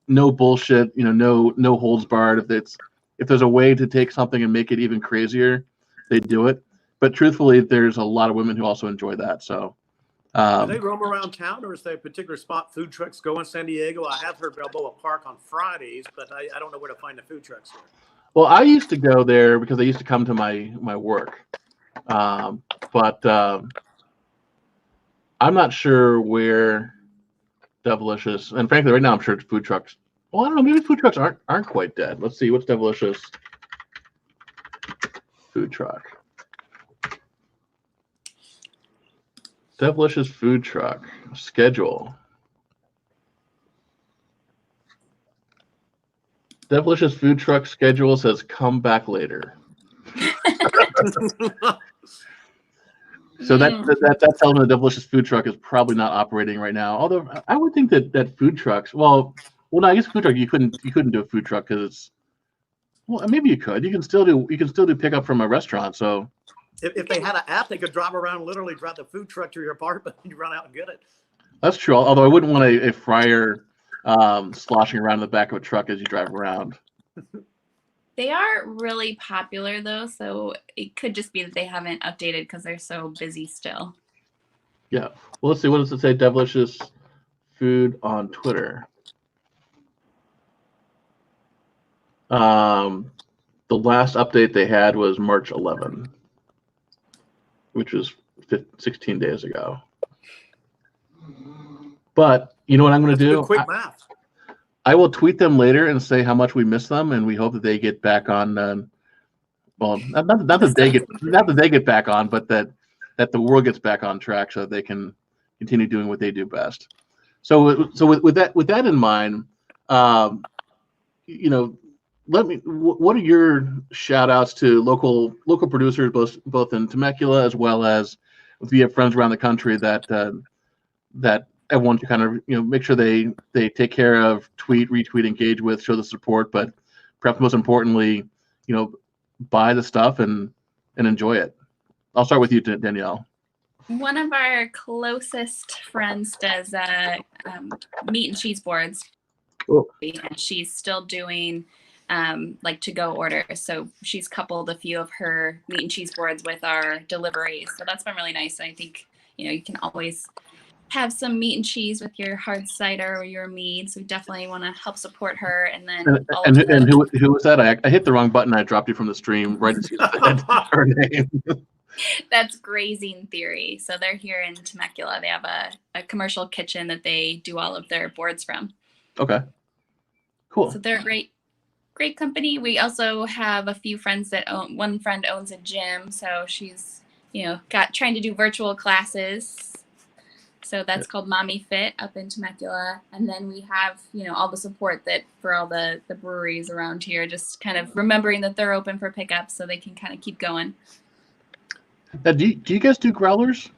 no bullshit, no holds barred. If there's a way to take something and make it even crazier, they do it. But truthfully, there's a lot of women who also enjoy that. So. Do they roam around town, or is there a particular spot food trucks go in San Diego? I have heard Balboa Park on Fridays, but I don't know where to find the food trucks here. Well, I used to go there because they used to come to my work, but I'm not sure where Devilicious, and frankly, right now I'm sure it's food trucks. Well, I don't know. Maybe food trucks aren't quite dead. Let's see what's Devilicious food truck. Devilicious food truck schedule. Devilicious food truck schedule says come back later. So that tells me the Devilicious food truck is probably not operating right now. Although I would think that food trucks, well, no, I guess food truck you couldn't do a food truck because it's, well, maybe you could. You can still do pickup from a restaurant. So. If they had an app, they could drive around, literally drive the food truck to your apartment and you run out and get it. That's true. Although I wouldn't want a fryer sloshing around in the back of a truck as you drive around. They are really popular though, so it could just be that they haven't updated because they're so busy still. Yeah. Well, let's see. What does it say? Devilicious food on Twitter. The last update they had was March 11. Which was 16 days ago. But you know what I'm going to do? Quick math. I will tweet them later and say how much we miss them, and we hope that they get back on. Well, not that they get back on, but that the world gets back on track so that they can continue doing what they do best. So with that in mind, what are your shout outs to local producers, both in Temecula as well as if you have friends around the country that everyone to kind of make sure they take care of, tweet, retweet, engage with, show the support, but perhaps most importantly, buy the stuff and enjoy it. I'll start with you, Danielle. One of our closest friends does meat and cheese boards, and she's still doing like to-go orders. So she's coupled a few of her meat and cheese boards with our deliveries. So that's been really nice. And I think, you can always have some meat and cheese with your hard cider or your mead. So we definitely want to help support her. And then who was that? I hit the wrong button. I dropped you from the stream right as you said her name. That's Grazing Theory. So they're here in Temecula. They have a commercial kitchen that they do all of their boards from. Okay. Cool. So they're great company. We also have a few friends one friend owns a gym, so she's trying to do virtual classes, so that's called Mommy Fit up in Temecula. And then we have all the support that for all the breweries around here, just kind of remembering that they're open for pickup so they can kind of keep going. Now, do you guys do growlers?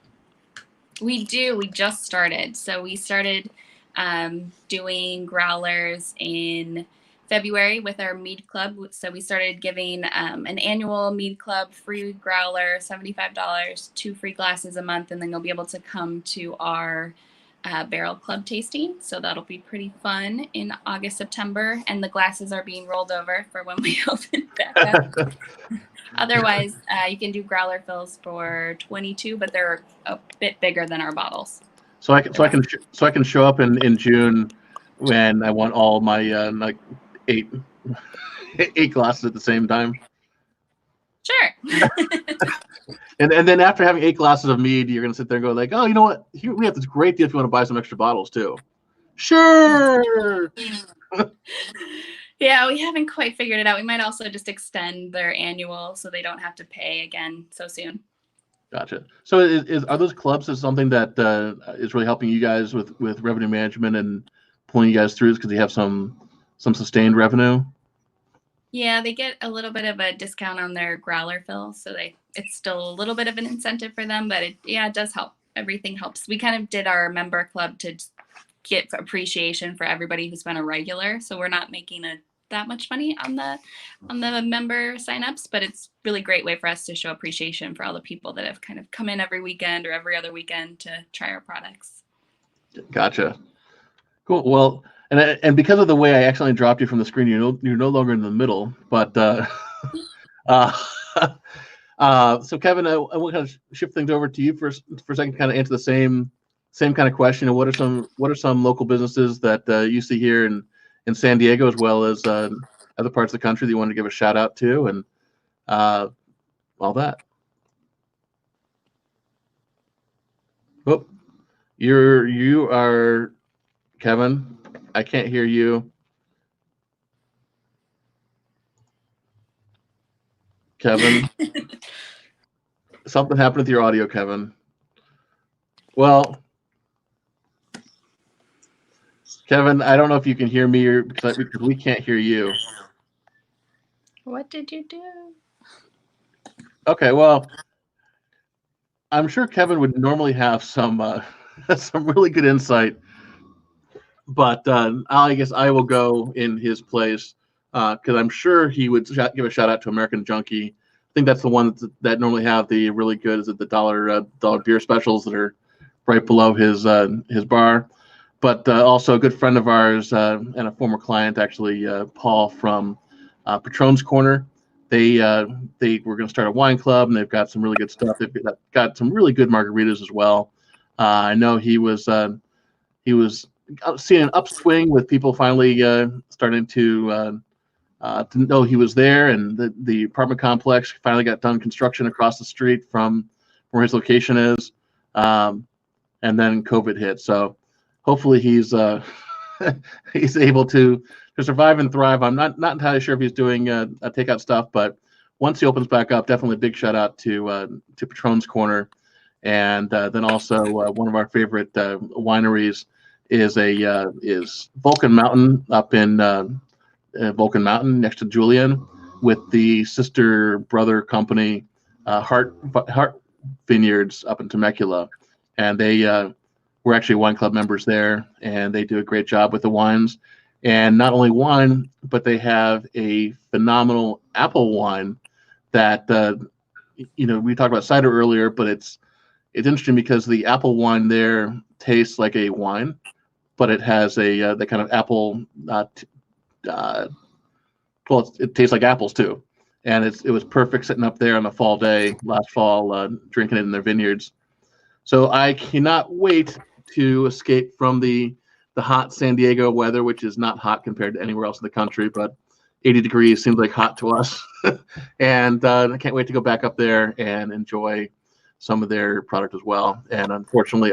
We do. We just started. So we started doing growlers in February with our Mead Club. So we started giving an annual Mead Club free growler, $75, 2 free glasses a month, and then you'll be able to come to our barrel club tasting. So that'll be pretty fun in August, September, and the glasses are being rolled over for when we open back up. Otherwise, you can do growler fills for $22, but they're a bit bigger than our bottles. So I can show up in June when I want all my like eight glasses at the same time. Sure. And then after having 8 glasses of mead, you're gonna sit there and go like, oh, you know what? Here we have this great deal if you want to buy some extra bottles too. Sure. Yeah, we haven't quite figured it out. We might also just extend their annual so they don't have to pay again so soon. Gotcha. So are those clubs is something that is really helping you guys with revenue management and pulling you guys through because they have some sustained revenue? Yeah, they get a little bit of a discount on their growler fill, so it's still a little bit of an incentive for them, but it does help. Everything helps. We kind of did our member club to get appreciation for everybody who's been a regular, so we're not making that much money on the member signups, but it's really great way for us to show appreciation for all the people that have kind of come in every weekend or every other weekend to try our products. Gotcha. Cool. Well, and because of the way I accidentally dropped you from the screen, you're no longer in the middle. But so Kevin, I want to kind of shift things over to you for a second, kind of answer the same kind of question. And what are some local businesses that you see here in San Diego as well as other parts of the country that you want to give a shout out to and all that? Oh, you are Kevin. I can't hear you. Kevin. Something happened with your audio, Kevin. Well, Kevin, I don't know if you can hear me or because we can't hear you. What did you do? Okay, well, I'm sure Kevin would normally have some really good insight, but I guess I will go in his place because I'm sure he would give a shout out to American Junkie. I think that's the one that normally have the really good is it the dollar beer specials that are right below his bar. But also a good friend of ours and a former client, actually, Paul from Patron's Corner. They were going to start a wine club, and they've got some really good stuff. They've got some really good margaritas as well. I know he was seeing an upswing with people finally starting to know he was there, and the apartment complex finally got done construction across the street from where his location is, and then COVID hit. So hopefully he's he's able to survive and thrive. I'm not entirely sure if he's doing takeout stuff, but once he opens back up, definitely a big shout out to Patron's Corner, and then also one of our favorite wineries is Vulcan Mountain up in Vulcan Mountain next to Julian, with the sister brother company Heart Vineyards up in Temecula, and they we're actually wine club members there, and they do a great job with the wines. And not only wine, but they have a phenomenal apple wine that we talked about cider earlier, but it's interesting because the apple wine there tastes like a wine, but it has the kind of apple. Well, it tastes like apples too, and it was perfect sitting up there on a fall day last fall, drinking it in their vineyards. So I cannot wait to escape from the hot San Diego weather, which is not hot compared to anywhere else in the country, but 80 degrees seems like hot to us. And I can't wait to go back up there and enjoy some of their product as well. And unfortunately,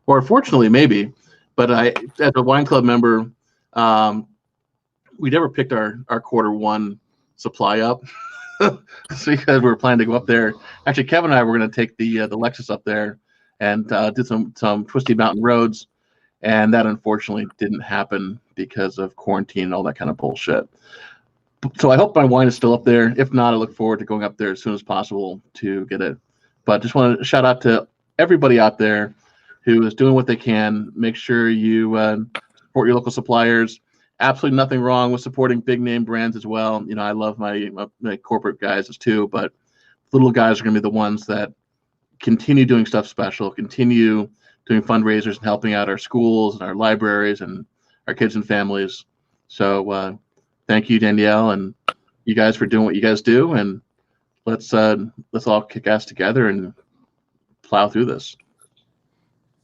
or fortunately maybe, but as a wine club member, we never picked our Q1 supply up. So because we were planning to go up there. Actually, Kevin and I were going to take the Lexus up there and did some twisty mountain roads, and that unfortunately didn't happen because of quarantine and all that kind of bullshit. So I hope my wine is still up there. If not, I look forward to going up there as soon as possible to get it. But just want to shout out to everybody out there who is doing what they can. Make sure you support your local suppliers. Absolutely nothing wrong with supporting big name brands as well. I love my corporate guys too, but little guys are going to be the ones that continue doing stuff special, continue doing fundraisers and helping out our schools and our libraries and our kids and families. So thank you, Danielle, and you guys for doing what you guys do. And let's all kick ass together and plow through this.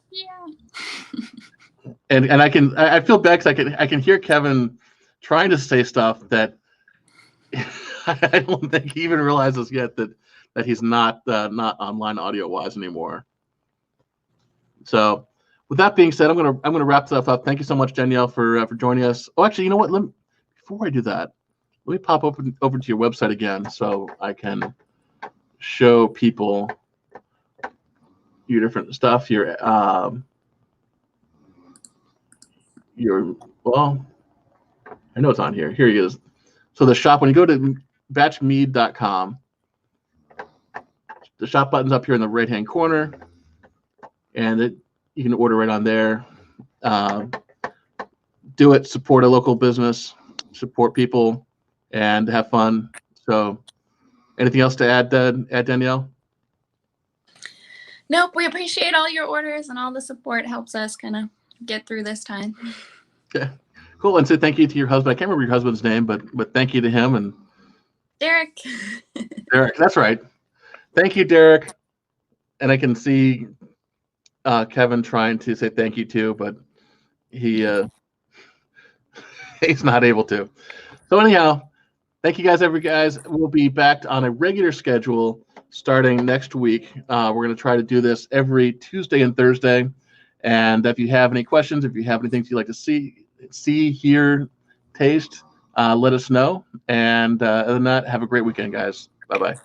Yeah. and I feel bad because I can hear Kevin trying to say stuff that I don't think he even realizes yet that he's not online audio wise anymore. So with that being said, I'm gonna wrap stuff up. Thank you so much, Danielle, for joining us. Oh, actually, you know what? Before I do that, let me pop over to your website again so I can show people your different stuff. Well, I know it's on here. Here he is. So the shop, when you go to batchmead.com, the shop button's up here in the right-hand corner, and you can order right on there. Do it, support a local business, support people, and have fun. So anything else to add Danielle? Nope, we appreciate all your orders and all the support. It helps us kind of get through this time. Okay, cool. And so thank you to your husband. I can't remember your husband's name, but thank you to him. And Derek. Derek, that's right. Thank you, Derek. And I can see Kevin trying to say thank you too, but he's not able to. So anyhow, thank you guys, guys. We'll be back on a regular schedule starting next week. We're going to try to do this every Tuesday and Thursday. And if you have any questions, if you have anything you'd like to see, hear, taste, let us know. And other than that, have a great weekend, guys. Bye-bye.